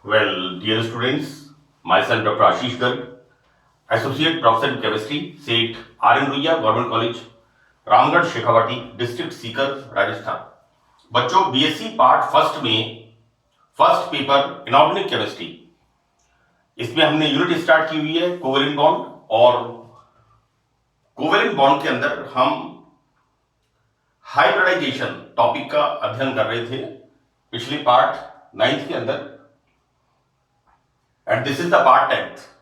Well, dear students, myself Dr. Ashish Garg, Associate Professor in Chemistry, SET, R.N. Ruia, Government College, Ramgarh Shekhawati, district Sikar, Rajasthan. बच्चों, BSc part first में first paper inorganic chemistry, इसमें हमने unit start की हुई है covalent bond, और covalent bond के अंदर हम हाइब्रिडाइजेशन टॉपिक का अध्ययन कर रहे थे पिछले पार्ट 9th के अंदर, and this is the part 10th।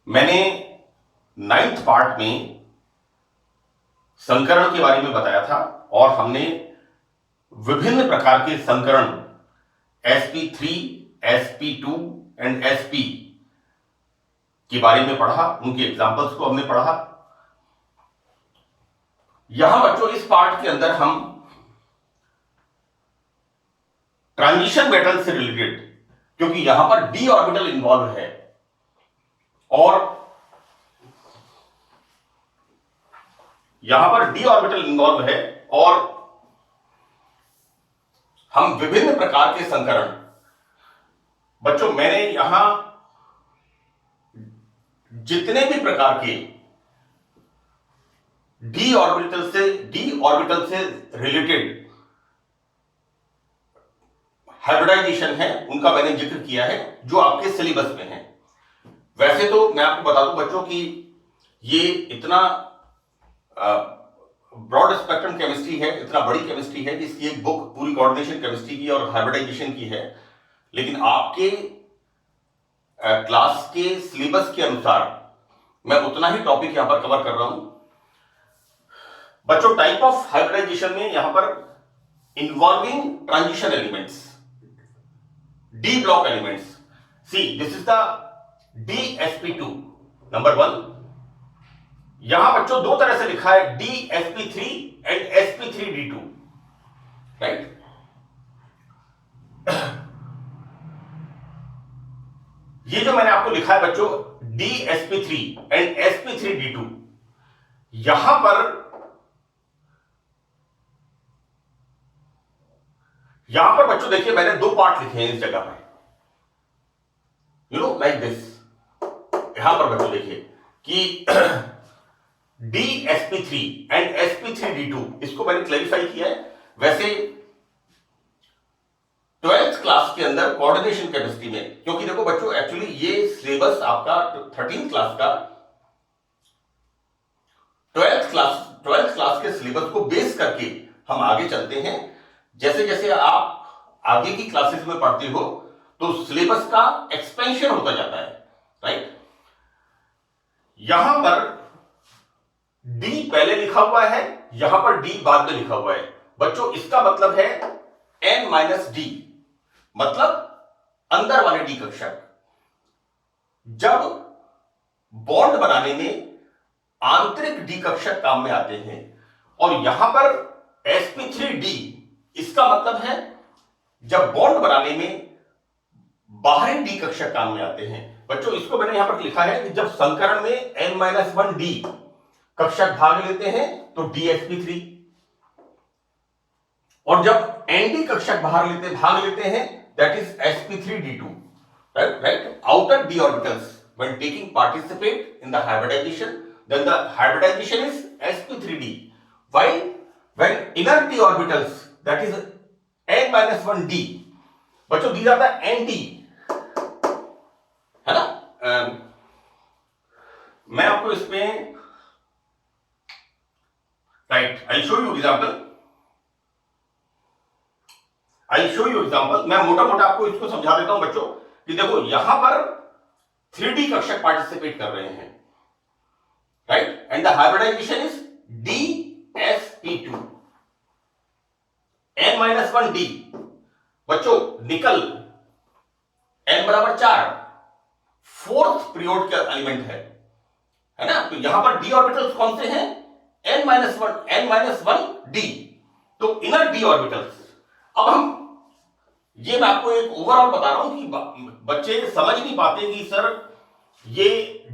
मैंने 9th पार्ट में संकरण के बारे में बताया था और हमने विभिन्न प्रकार के संकरण sp3, sp2 एंड sp के बारे में पढ़ा, उनके एग्जांपल्स को हमने पढ़ा। यहां बच्चों इस पार्ट के अंदर हम ट्रांजिशन मेटल से रिलेटेड, क्योंकि यहां पर डी ऑर्बिटल इन्वॉल्व है और यहां पर डी ऑर्बिटल इन्वॉल्व है और हम विभिन्न प्रकार के संकरण, बच्चों मैंने यहां जितने भी प्रकार के डी ऑर्बिटल से रिलेटेड हाइब्रिडाइजेशन है उनका मैंने जिक्र किया है जो आपके सिलेबस में है। वैसे तो मैं आपको बता दूं बच्चों कि ये इतना ब्रॉड स्पेक्ट्रम केमिस्ट्री है, इतना बड़ी केमिस्ट्री है कि इसकी एक बुक पूरी कोऑर्डिनेशन केमिस्ट्री की और हाइब्रिडाइजेशन की है, लेकिन आपके क्लास के सिलेबस के अनुसार मैं उतना ही टॉपिक यहां पर कवर कर रहा हूं। बच्चों, टाइप ऑफ हाइब्रिडाइजेशन में यहां पर involving transition elements, D block elements. See this is the DsP2 number 1। यहां बच्चों दो तरह से लिखा है, DsP3 एंड sp3d2, राइट। ये जो मैंने आपको लिखा है बच्चों DsP3 एंड sp3d2, यहां पर बच्चों देखिए मैंने दो पार्ट लिखे हैं इस जगह पर, लाइक दिस। यहां पर बच्चों देखिए कि DsP3 एंड sp3d2, इसको मैंने क्लैरिफाई किया है। वैसे 12th क्लास के अंदर कोऑर्डिनेशन केमिस्ट्री में, क्योंकि देखो बच्चों एक्चुअली ये सिलेबस आपका 13th क्लास का 12th क्लास के सिलेबस को बेस करके हम आगे चलते हैं। जैसे जैसे आप आगे की क्लासेस में पढ़ते हो तो सिलेबस का एक्सपेंशन होता जाता है, राइट। यहां पर डी पहले लिखा हुआ है, यहां पर डी बाद में लिखा हुआ है। बच्चों इसका मतलब है n-d, मतलब अंदर वाले डी कक्षक। जब बॉन्ड बनाने में आंतरिक डी कक्षक काम में आते हैं, और यहां पर sp3d, इसका मतलब है जब बॉन्ड बनाने में बाहरी डी कक्षक काम में आते हैं। बच्चों इसको मैंने यहां पर लिखा है कि जब संकरण में n-1d कक्षक भाग लेते हैं तो DsP3, और जब nd कक्षक भाग लेते हैं that is sp3d2, right? Outer d orbitals when taking participate in the hybridization, then the hybridization is sp3d, while when inner d orbitals, that is n-1d, बच्चों these are the nd, है ना। मैं आपको इसमें right I show you example. मैं मोटा मोटा आपको इसको समझा देता हूं बच्चों कि देखो यहां पर 3D कक्षक पार्टिसिपेट कर रहे हैं, right, and the hybridization is DsP2 n-1d। बच्चों निकल n बराबर 4 4th पीरियड का एलिमेंट है ना। तो यहां पर डी ऑर्बिटल्स कौन से हैं? n-1d, तो इनर डी ऑर्बिटल्स। अब हम ये मैं आपको एक ओवरऑल बता रहा हूं कि बच्चे समझ नहीं पाते कि सर ये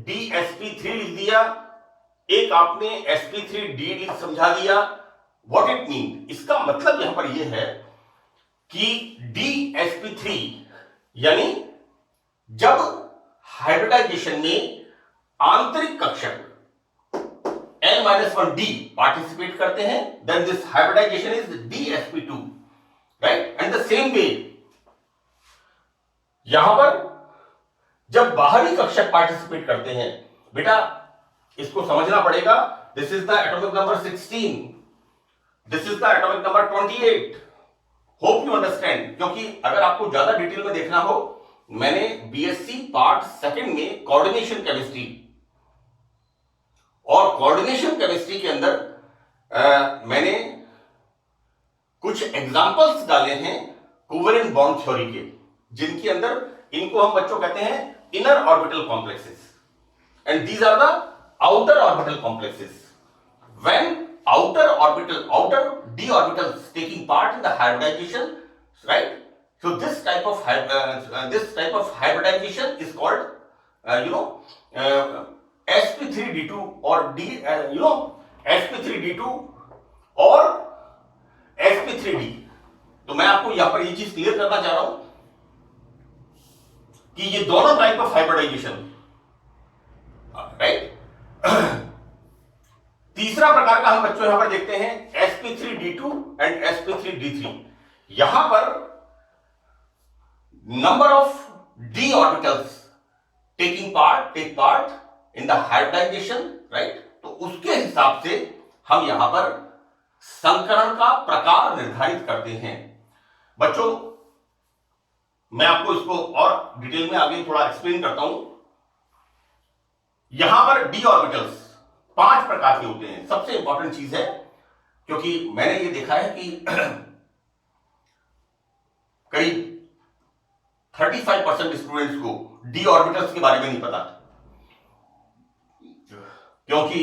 DsP3 लिख दिया, एक आपने sp3d समझा दिया, व्हाट इट मीन। इसका मतलब यहां पर यह है कि DsP3 यानी जब हाइब्रिडाइजेशन में आंतरिक कक्षक N-1D पार्टिसिपेट करते हैं, then this hybridization is DsP2, right. And the same way यहां पर जब बाहरी कक्षक पार्टिसिपेट करते हैं, बेटा इसको समझना पड़ेगा, this is the atomic number 16, this is the atomic number 28। Hope you understand, क्योंकि अगर आपको ज्यादा डिटेल में देखना हो, मैंने बीएससी पार्ट सेकंड में कोऑर्डिनेशन केमिस्ट्री और कोऑर्डिनेशन केमिस्ट्री के अंदर मैंने कुछ एग्जांपल्स डाले हैं कोवेलेंट बॉन्ड थ्योरी के, जिनके अंदर इनको हम बच्चों कहते हैं inner orbital complexes, and these are the outer orbital complexes. When outer d orbitals taking part in the hybridization, right? So this type of hybridization is called sp3d2 or sp3d2 और sp3d। तो मैं आपको यहां पर ये चीज clear करना चाह रहा हूं कि ये दोनों टाइप ऑफ हाइब्रिडाइजेशन, राइट। तीसरा प्रकार का हम बच्चों यहां पर देखते हैं sp3d2 एंड sp3d3। यहां पर number of d orbitals take part in the hybridization, right. तो उसके हिसाब से हम यहां पर संकरण का प्रकार निर्धारित करते हैं। बच्चों मैं आपको इसको और डिटेल में आगे थोड़ा एक्सप्लेन करता हूं। यहां पर d ऑर्बिटल्स 5 प्रकार के होते हैं। सबसे इंपॉर्टेंट चीज है, क्योंकि मैंने ये देखा है कि करीब 35% स्टूडेंट्स को डी ऑर्बिटल्स के बारे में नहीं पता, क्योंकि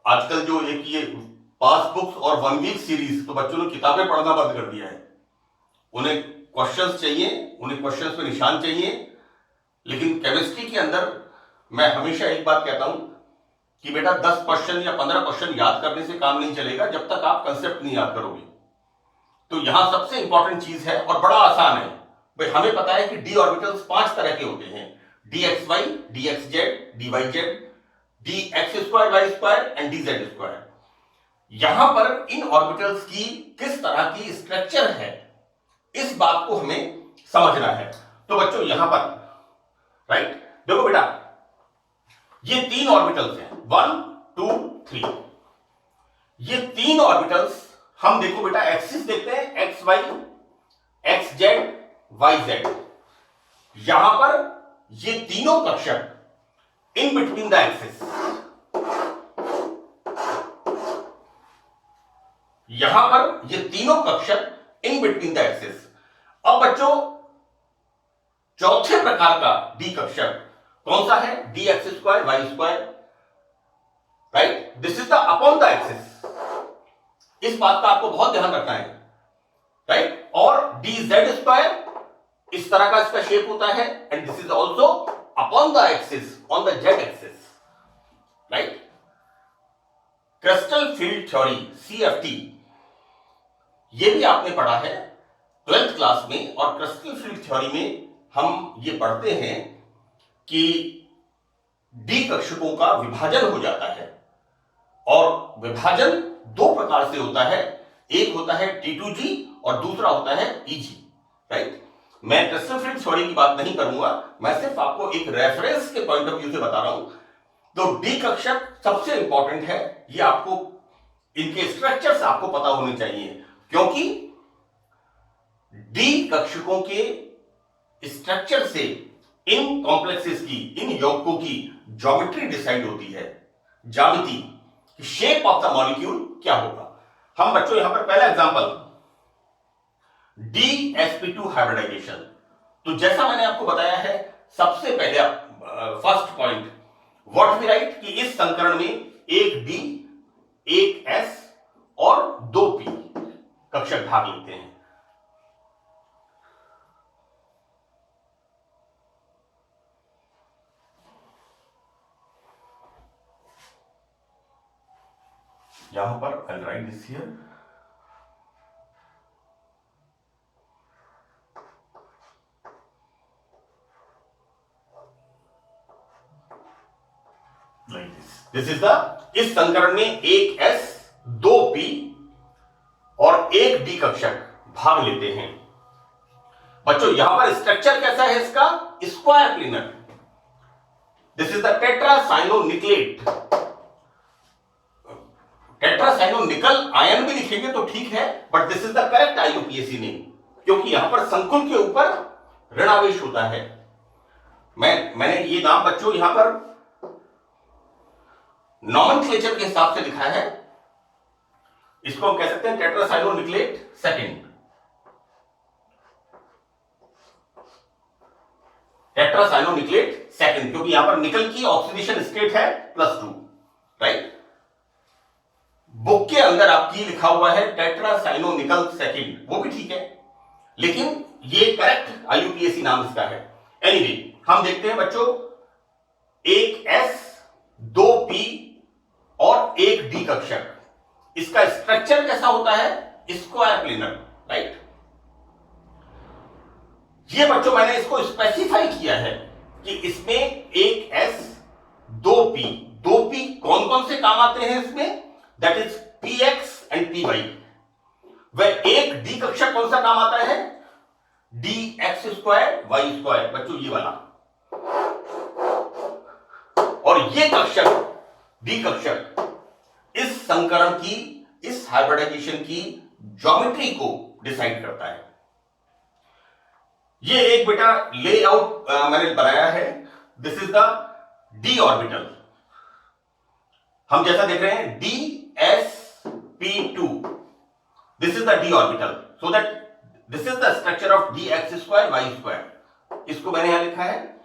आजकल जो एक ये पास बुक्स और 1 वीक सीरीज, तो बच्चों ने किताबें पढ़ना बंद कर दिया है। उन्हें क्वेश्चंस चाहिए, उन्हें क्वेश्चंस पे निशान चाहिए। लेकिन केमिस्ट्री के अंदर मैं हमेशा एक बात कहता हूं कि बेटा 10 क्वेश्चन या 15 क्वेश्चन याद करने से काम नहीं चलेगा जब तक आप कंसेप्ट नहीं याद करोगे। तो यहां सबसे इंपॉर्टेंट चीज है और बड़ा आसान है भाई, हमें पता है कि डी ऑर्बिटल्स 5 तरह के होते हैं, dxy, dxz, dyz, dx2y2 and dz2। यहां पर इन ऑर्बिटल्स की किस तरह की स्ट्रक्चर है, इस बात को हमें समझना है। तो बच्चों यहां पर, राइट, देखो बेटा ये 3 ऑर्बिटल्स हैं, 1 2 3। ये 3 ऑर्बिटल्स हम देखो बेटा एक्सिस देखते हैं, X Y, X Z, Y Z. यहां पर ये तीनों कक्षक इन बिटवीन द एक्सिस, यहां पर ये तीनों कक्षक इन बिटवीन द एक्सिस। अब बच्चों चौथे प्रकार का डी कक्षक कौन सा है, D X square Y square, right. This is the upon the axis. इस बात का आपको बहुत ध्यान रखना है, राइट। और डी जेड स्क्वायर इस तरह का इसका शेप होता है, and this is also upon the axis, on the Z axis, right. Crystal field theory CFT ये भी आपने पढ़ा है 12th क्लास में, और क्रिस्टल फील्ड थ्योरी में हम ये पढ़ते हैं कि डी कक्षकों का विभाजन हो जाता है, और विभाजन 2 प्रकार से होता है, एक होता है T2G और दूसरा होता है EG, राइट। मैं क्रिस्टल फील्ड थ्योरी की बात नहीं करूंगा, मैं सिर्फ आपको एक रेफरेंस के पॉइंट ऑफ व्यू से बता रहा हूं। तो डी कक्षक सबसे इंपॉर्टेंट है, ये आपको इनके स्ट्रक्चर्स आपको पता होने चाहिए, क्योंकि डी कक्षकों के स्ट्रक्चर से इन कॉम्प्लेक्सेस की, इन यौगिकों की ज्योमेट्री डिसाइड होती है, ज्यामिति, शेप ऑफ द मॉलिक्यूल क्या होगा। हम बच्चों यहां पर पहला एग्जांपल DsP2 हाइब्रिडाइजेशन। तो जैसा मैंने आपको बताया है, सबसे पहले first point what we write कि इस संकरण में एक D, एक S और 2 P कक्षक भाग लेते हैं। यहां पर I'll write this here, this is the, इस संकरण में एक S, दो P और एक D कक्षक भाग लेते हैं। बच्चों यहां पर स्ट्रक्चर कैसा है इसका? Square planar. This is the tetracyanonickelate. Tetracyanonickel ion भी लिखेंगे तो ठीक है, but this is the correct IUPAC name, क्योंकि यहां पर संकुल के ऊपर ऋणावेश होता है। मैंने ये नाम बच्चों यहां पर नॉमेनक्लेचर के हिसाब से लिखा है। इसको हम कह सकते हैं टेट्रासाइनोनिकलेट सेकंड। टेट्रासाइनोनिकलेट सेकंड, क्योंकि यहां पर निकल की ऑक्सीडेशन स्टेट है +2, राइट। बुक के अंदर आपकी लिखा हुआ है टेट्रासाइनोनिकल सेकंड, वो भी ठीक है, लेकिन ये करेक्ट IUPAC नाम इसका है। एनीवे, हम देखते हैं बच्चों, एक S, दो P और एक D कक्षक, इसका स्ट्रक्चर कैसा होता है? Square planar, right. ये बच्चों मैंने इसको स्पेसिफाई किया है कि इसमें एक S, दो P कौन कौन से काम आते हैं इसमें? That is PX and PY। वह एक D कक्षक कौन सा काम आता है? DX2 Y2, बच्चों ये वाला। और ये कक्षक D कक्षक इस संकरण की, इस हाइब्रिडाइजेशन की ज्योमेट्री को डिसाइड करता है। ये एक बेटा लेआउट मैंने बनाया है। This is the D orbital. हम जैसा देख रहे हैं DsP2, this is the D orbital, so that this is the structure of DX2 Y2। इसको मैंने यहां लिखा है।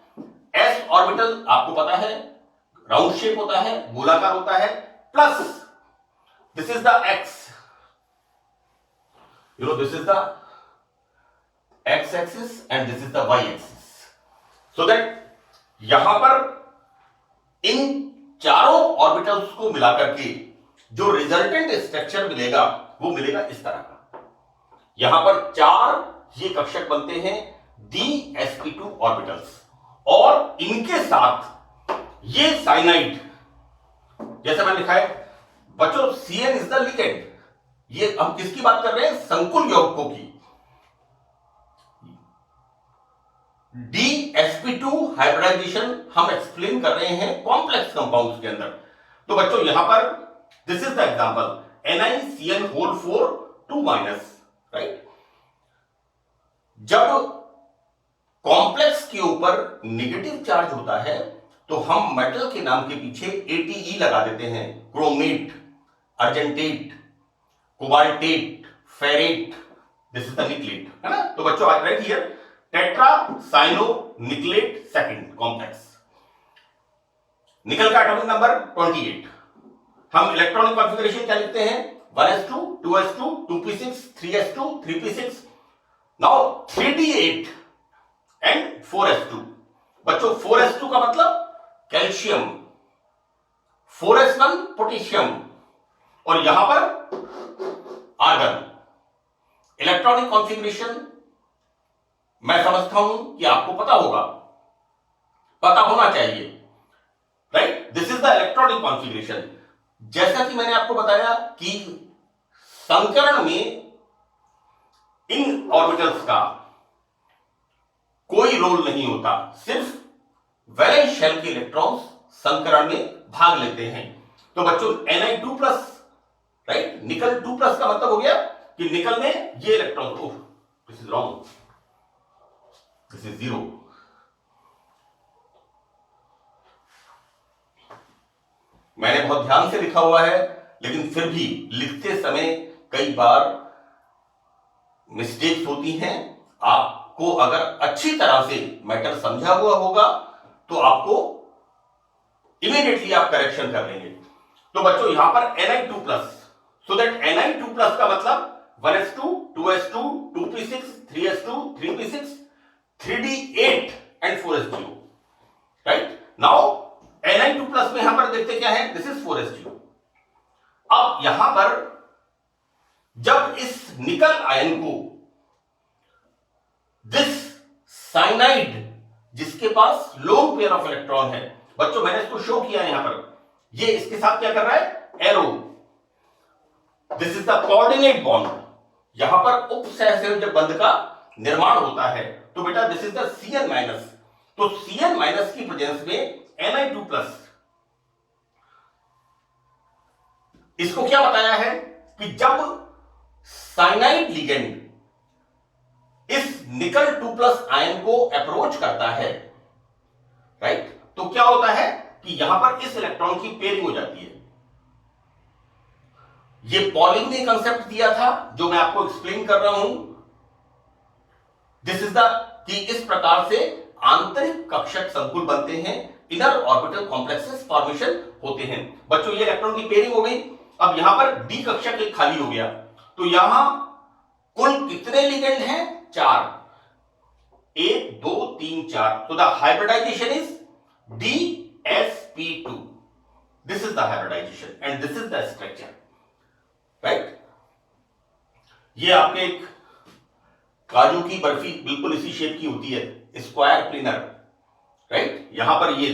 S ऑर्बिटल आपको पता है राउंड शेप होता है, गोलाकार होता है, plus this is the X, you know this is the X axis and this is the Y axis, so that यहां पर इन चारों ऑर्बिटल्स को मिलाकर के जो रिजल्टेंट स्ट्रक्चर मिलेगा वो मिलेगा इस तरह का। यहां पर चार ये कक्षक बनते हैं DsP2 ऑर्बिटल्स, और इनके साथ ये साइनाइड, जैसे मैंने लिखा है बच्चों, Cn इज द लिगेंड। ये हम किसकी बात कर रहे हैं? संकुल यौगिकों की। DsP2 हाइब्रिडाइजेशन हम एक्सप्लेन कर रहे हैं कॉम्प्लेक्स कंपाउंड्स के अंदर। तो बच्चों यहां पर this is the example NiCN4 2-, right. जब कॉम्प्लेक्स के ऊपर नेगेटिव चार्ज होता है तो हम मेटल के नाम के पीछे ATE लगा देते हैं। Chromate, argentate, cobaltate, ferrate, this is the nickelate, है ना। तो बच्चों I write here tetracyanonickelate second complex. Nickel का एटॉमिक नंबर 28। हम इलेक्ट्रॉनिक कॉन्फ़िगरेशन क्या लिखते हैं? 1s2 2s2 2p6 3s2 3p6, now 3d8 and 4s2। बच्चों 4s2 का मतलब कैल्शियम, 4s1 पोटेशियम, और यहां पर आर्गन। इलेक्ट्रॉनिक कॉन्फ़िगरेशन मैं समझता हूं कि आपको पता होगा, पता होना चाहिए, right. This is the electronic configuration. जैसा कि मैंने आपको बताया कि संकरण में इन ऑर्बिटल्स का कोई रोल नहीं होता, सिर्फ वैलेंस शेल के इलेक्ट्रॉन्स संकरण में भाग लेते हैं। तो बच्चों Ni2+, राइट, निकल 2+ का मतलब हो गया कि निकल में ये electron, this is wrong, this is 0। मैंने बहुत ध्यान से लिखा हुआ है, लेकिन फिर भी लिखते समय कई बार मिस्टेक्स होती हैं। आपको अगर अच्छी तरह से मैटर समझा हुआ होगा तो आपको इमीडिएटली आप करेक्शन कर लेंगे। तो बच्चों यहां पर Ni2+, सो दैट Ni2+ का मतलब 1s2 2s2 2p6 3s2 3p6 3d8 and 4s0, right. Now Ni2+ में यहां पर देखते क्या है? This is 4s0। अब यहां पर जब इस निकल आयन को दिस साइनाइड, जिसके पास लोन पेयर ऑफ इलेक्ट्रॉन है, बच्चों मैंने इसको शो किया यहां पर, ये इसके साथ क्या कर रहा है, arrow, this is the coordinate bond. यहां पर उपसहसंयोजक जब बंध का निर्माण होता है तो बेटा this is the Cn minus, तो Cn माइनस की प्रेजेंस में Ni2 प्लस। इसको क्या बताया है कि जब साइनाइड लिगेंड इस निकल 2 प्लस आयन को अप्रोच करता है, राइट, तो क्या होता है कि यहां पर इस इलेक्ट्रॉन की पेयरिंग हो जाती है। ये पॉलिंग ने कंसेप्ट दिया था जो मैं आपको एक्सप्लेन कर रहा हूं। दिस इज द कि इस प्रकार से आंतरिक कक्षक संकुल बनते हैं, इनर ऑर्बिटल कॉम्प्लेक्सेस फॉर्मेशन होते हैं। बच्चों ये इलेक्ट्रॉन की पेयरिंग हो गई। अब यहां पर डी कक्षक एक खाली हो गया, तो यहां कुल कितने लिगेंड हैं, 4, 1 2 3 4। तो the hybridization is DsP2, this is the hybridization and this is the structure, right. ये आपके एक काजू की बर्फी बिल्कुल इसी शेप की होती है, स्क्वायर प्लेनर, राइट। यहां पर ये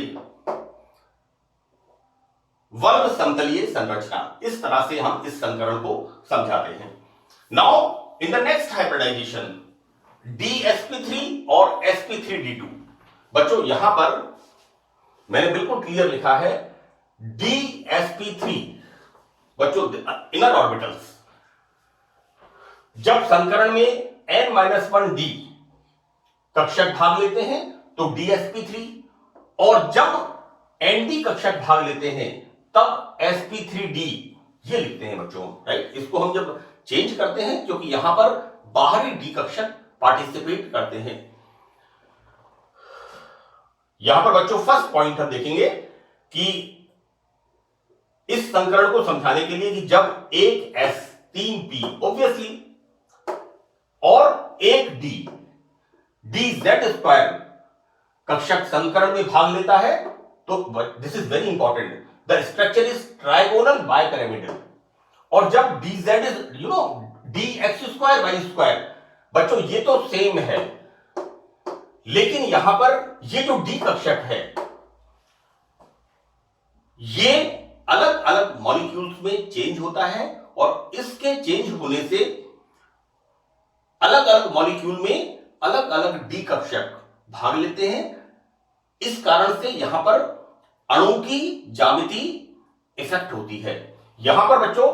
वर्ग समतलीय संरचना, इस तरह से हम इस संकरण को समझाते हैं। Now in the next hybridization DsP3 और sp3d2। बच्चों यहां पर मैंने बिल्कुल क्लियर लिखा है DsP3, बच्चों इनर ऑर्बिटल्स। जब संकरण में n-1d कक्षक भाग लेते हैं तो DsP3, और जब nd कक्षक भाग लेते हैं तब sp3d ये लिखते हैं बच्चों, राइट। इसको हम जब चेंज करते हैं क्योंकि यहां पर बाहरी डी कक्षक पार्टिसिपेट करते हैं। यहां पर बच्चों फर्स्ट पॉइंट हम देखेंगे कि इस संकरण को समझाने के लिए कि जब एक S 3p ऑब्वियसली और एक D dz² कक्षक संकरण में भाग लेता है तो this is very important, the structure is trigonal bipyramidal. और जब dz इज dx²y², बच्चों ये तो सेम है, लेकिन यहां पर ये जो D कक्षक है ये अलग अलग मॉलिक्यूल्स में चेंज होता है, और इसके चेंज होने से अलग अलग मॉलिक्यूल में अलग अलग डी कक्षक भाग लेते हैं। इस कारण से यहां पर अणु की ज्यामिति इफेक्ट होती है। यहां पर बच्चों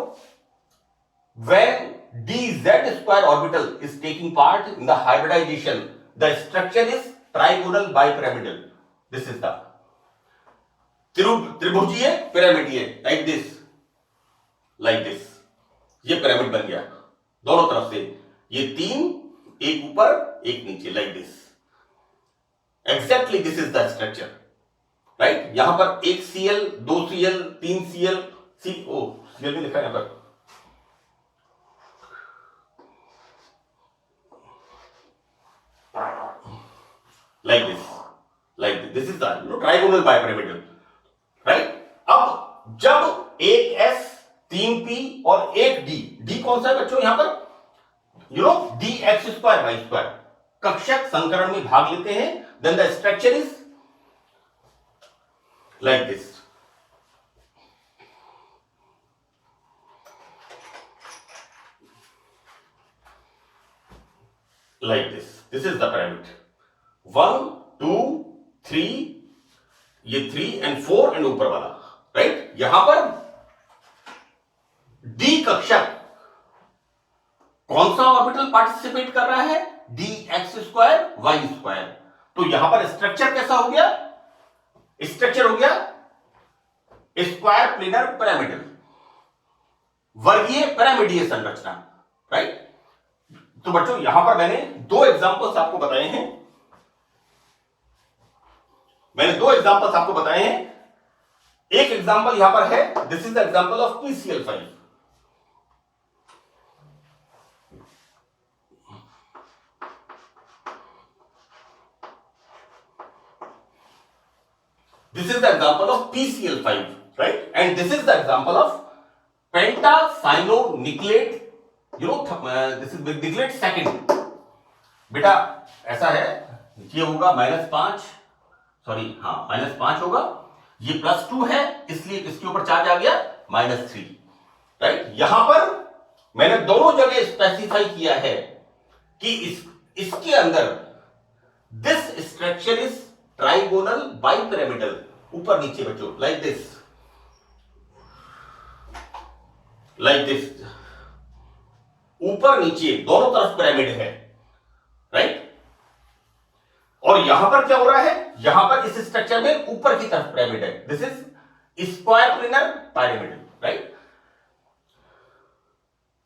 when dz² orbital is taking part in the hybridization, the structure is trigonal bipyramidal. This is the त्रिभुजीय पिरामिडीय, like this, ये पिरामिड बन गया दोनों तरफ से, ये 3, एक ऊपर एक नीचे, like this, exactly this is the structure, right। यहां पर 1 Cl 2 Cl 3 Cl Cl भी लिखा है यहां पर, like this is the trigonal bipyramidal, right। अब जब एक S 3p और एक D कौन सा है बच्चों यहां पर, dx²y² कक्षक संकरण में भाग लेते हैं, then the structure is like this, like this is the pyramid, 1 2 3, ये 3 and 4 and ऊपर वाला, राइट। यहां पर डी कक्षक कौन सा ऑर्बिटल पार्टिसिपेट कर रहा है, dx²y²। तो यहां पर स्ट्रक्चर कैसा हो गया, स्ट्रक्चर हो गया स्क्वायर प्लेनर पिरामिडल, वर्गीय पिरामिडीय संरचना, राइट। तो बच्चों यहां पर मैंने 2 एग्जांपल्स आपको बताए हैं, एक एग्जांपल यहां पर है, this is the example of PCl5, this is the example of PCl5, right, and this is the example of pentacyanoniclate, this is niclate second। बेटा ऐसा है, ये होगा -5 होगा, ये +2 है, इसलिए इसके ऊपर चार्ज आ गया -3, राइट। यहां पर मैंने दोनों जगह स्पेसिफाई किया है कि इसके अंदर this structure is trigonal bipyramidal, ऊपर नीचे बच्चों, लाइक दिस, ऊपर नीचे दोनों तरफ पिरामिड है, राइट। और यहां पर क्या हो रहा है, यहां पर इस स्ट्रक्चर में ऊपर की तरफ पिरामिड है, this is square planar pyramid, right.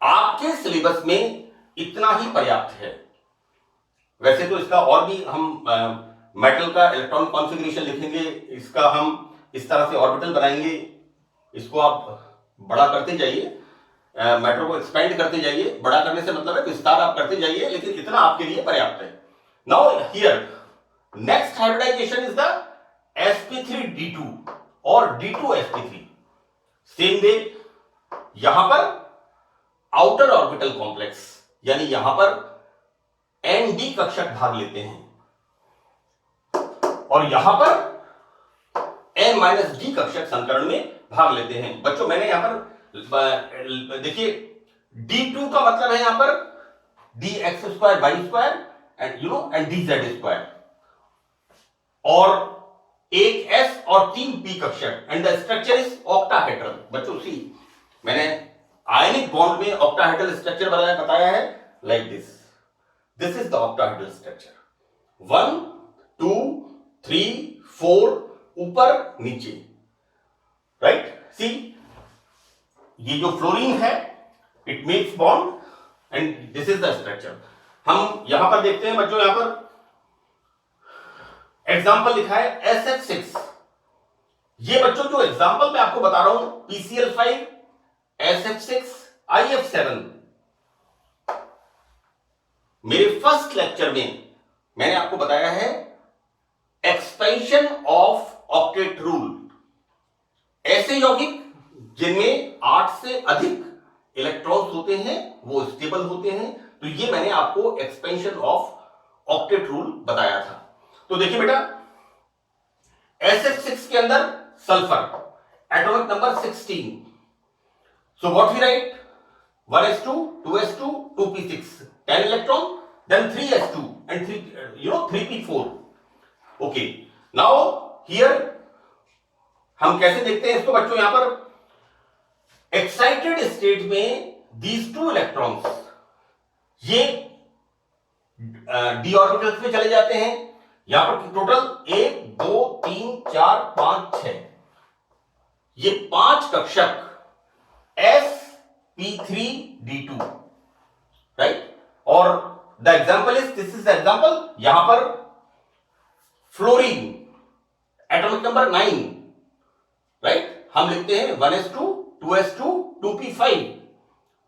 आपके सिलेबस में इतना ही पर्याप्त है। वैसे तो इसका और भी हम मेटल का इलेक्ट्रॉन कॉन्फ़िगरेशन लिखेंगे, इसका हम इस तरह से ऑर्बिटल बनाएंगे, इसको आप बड़ा करते जाइए, मैटर को एक्सपेंड करते जाइए, बड़ा करने से मतलब है विस्तार आप करते जाइए, लेकिन इतना आपके लिए पर्याप्त है। Now here next hybridization is the sp3d2 और d2sp3। सेम वे यहां पर आउटर ऑर्बिटल कॉम्प्लेक्स, यानी यहां पर nd कक्षक भाग लेते हैं और यहां पर n-d कक्षक संकरण में भाग लेते हैं। बच्चों मैंने यहां पर देखिए d2 का मतलब है यहां पर dx² y² एंड dz², और एक s और 3 p कक्षक, and the structure is octahedral. बच्चों सी मैंने आयनिक बॉन्ड में ऑक्टाहेड्रल स्ट्रक्चर बताया है, like this is the octahedral structure, 1 2 3 4 ऊपर नीचे, राइट। सी ये जो फ्लोरीन है it makes bond and this is the structure. हम यहां पर देखते हैं बच्चों, यहां पर एग्जाम्पल लिखा है SF6। ये बच्चों जो एग्जाम्पल मैं आपको बता रहा हूं, PCl5, SF6, IF7, मेरे फर्स्ट लेक्चर में मैंने आपको बताया है एक्सपेंशन ऑफ ऑक्टेट रूल। ऐसे यौगिक जिनमें 8 से अधिक इलेक्ट्रॉन्स होते हैं वो स्टेबल होते हैं, तो ये मैंने आपको एक्सपेंशन ऑफ ऑक्टेट रूल बताया था। तो देखिए बेटा, SF6 के अंदर sulphur atomic number 16, so what we write, 1s2 2s2 2p6 10 electron, then 3s2 and 3p4। Okay, now here हम कैसे देखते हैं इसको बच्चों, यहां पर एक्साइटेड स्टेट में दीज 2 इलेक्ट्रॉन्स ये डी ऑर्बिटल्स में चले जाते हैं। यहां पर टोटल 1 2 3 4 5 6, ये 5 कक्षक sp3d2, राइट। और the example is, this is the example, यहां पर फ्लोरीन एटॉमिक नंबर 9, राइट। हम लिखते हैं 1s2 2s2 2p5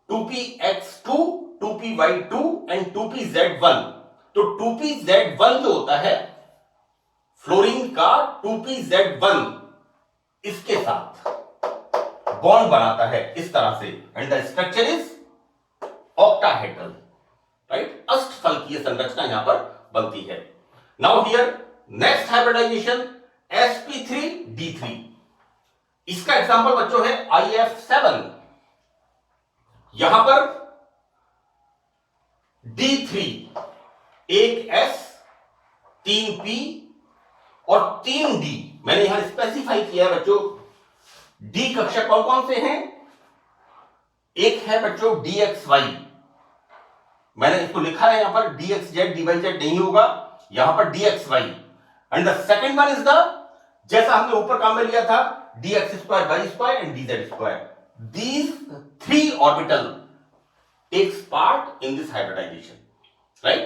2px2 2py2 and 2pz1। तो 2pz1 जो होता है फ्लोरीन का 2pz1 इसके साथ बॉन्ड बनाता है इस तरह से, and the structure is octahedral, right. अष्टफल की संरचना यहां पर बनती है। Now here next hybridization sp3d3। इसका एग्जांपल बच्चों है IF7। यहां पर D3, एक S 3 P और 3 D, मैंने यहां स्पेसिफाई किया है बच्चों D कक्षक कौन कौन से हैं। एक है बच्चों DXY, मैंने इसको लिखा है यहां पर DXZ DYZ नहीं होगा, यहां पर DXY, and the second one is the, जैसा हमने ऊपर काम में लिया था, dx² y² and dz²। These 3 orbital takes part in this hybridization, right?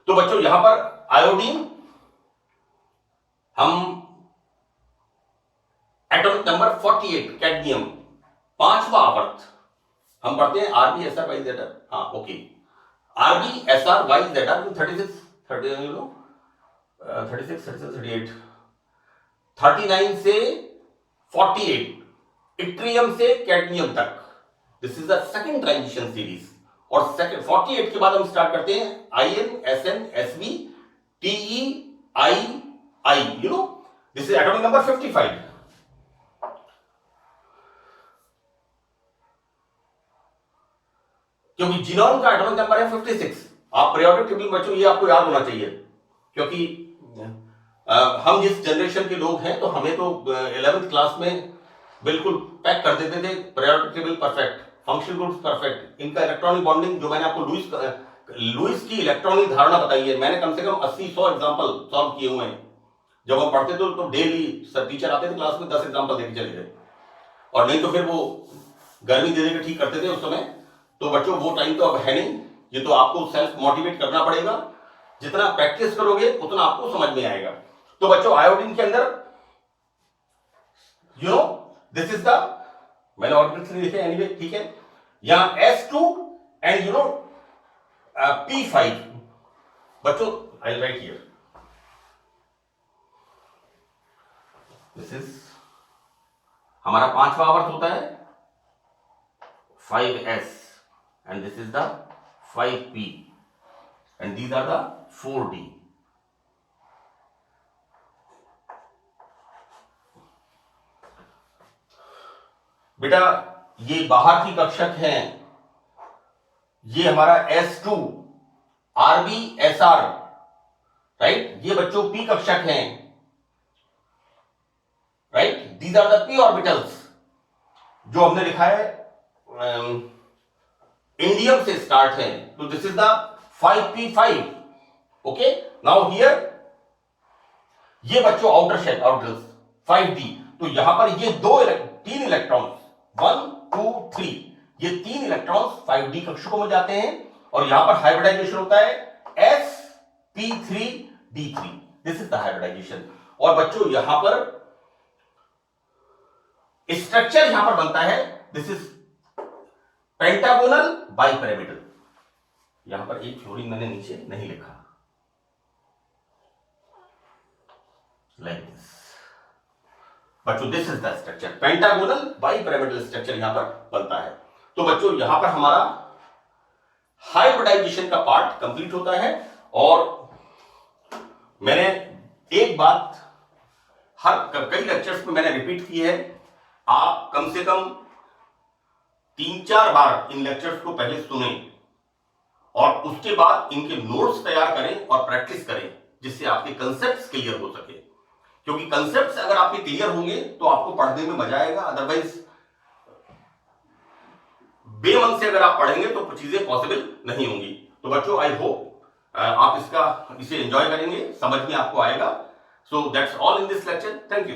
तो बच्चों यहां पर आयोडीन, हम एटॉमिक नंबर 48 कैडमियम, 5वां आवर्त हम पढ़ते हैं RbSrYzr, हाँ ओके, RbSrYzr 36 38 39 से 48 इट्रियम से कैडमियम तक, this is the second transition series. और सेकंड 48 के बाद हम स्टार्ट करते हैं IN SN SV TE I this is atomic number 55। क्योंकि जीनोम का एटॉमिक नंबर है 56। आप पीरियोडिक टेबल बच्चों ये आपको याद होना चाहिए, क्योंकि हम जिस जनरेशन के लोग हैं तो हमें तो 11th क्लास में बिल्कुल पैक कर देते थे periodic table perfect, functional groups perfect, इनका इलेक्ट्रॉनिक बॉन्डिंग जो मैंने आपको लुईस की इलेक्ट्रॉनिक धारणा बताई है, मैंने कम से कम 80-100 एग्जांपल सॉल्व किए हुए हैं। जब हम पढ़ते थे तो डेली सर टीचर आते थे क्लास में 10 एग्जांपल देके चले गए, और नहीं तो फिर वो गर्मी दे देकर ठीक करते थे उस समय। तो बच्चों वो टाइम तो अब है नहीं, ये तो आपको सेल्फ मोटिवेट करना पड़ेगा, जितना प्रैक्टिस करोगे उतना आपको समझ में आएगा। तो बच्चों आयोडीन के अंदर you know this is the, मैंने ऑर्बिटल्स नहीं लिखे एनीवे, ठीक है, यहां S2 and you know P5 बच्चों, I write here this is हमारा 5वां आवर्त होता है 5S and this is the 5P and these are the 4D। बेटा ये बाहर की कक्षक हैं, ये हमारा S2 RbSr, राइट, ये बच्चों P कक्षक हैं, right, these are the P orbitals जो हमने लिखा है इंडियम से स्टार्ट है, तो this is the 5p5। Okay, now here ये बच्चों आउटर शेल आउटर्स 5d, तो यहां पर ये 3 इलेक्ट्रॉन्स 1 2 3, ये 3 इलेक्ट्रॉन्स 5d कक्षकों में जाते हैं और यहां पर हाइब्रिडाइजेशन होता है sp3d3, this is the hybridisation. और बच्चों यहां पर स्ट्रक्चर यहां पर बनता है, दिस इज पेंटागोनल बाइपिरामिडल। यहां पर एक फ्लोरीन मैंने नीचे नहीं लिखा, लाइक दिस बच्चों, this is the structure, pentagonal bipyramidal structure यहां पर बनता है। तो बच्चों यहां पर हमारा हाइब्रिडाइजेशन का पार्ट कंप्लीट होता है। और मैंने एक बात कई लेक्चर्स में मैंने रिपीट की है, आप कम से कम 3-4 बार इन लेक्चर्स को पहले सुने और उसके बाद इनके नोट्स तैयार करें और प्रैक्टिस करें, जिससे आपके कंसेप्ट्स क्लियर हो सके। क्योंकि कंसेप्ट्स अगर आपके क्लियर होंगे तो आपको पढ़ने में मजा आएगा, अदरवाइज बेमन से अगर आप पढ़ेंगे तो चीजें पॉसिबल नहीं होंगी। तो बच्चों आई होप आप इसे एंजॉय करेंगे, समझ में आपको आएगा। So that's all in this lecture, thank you.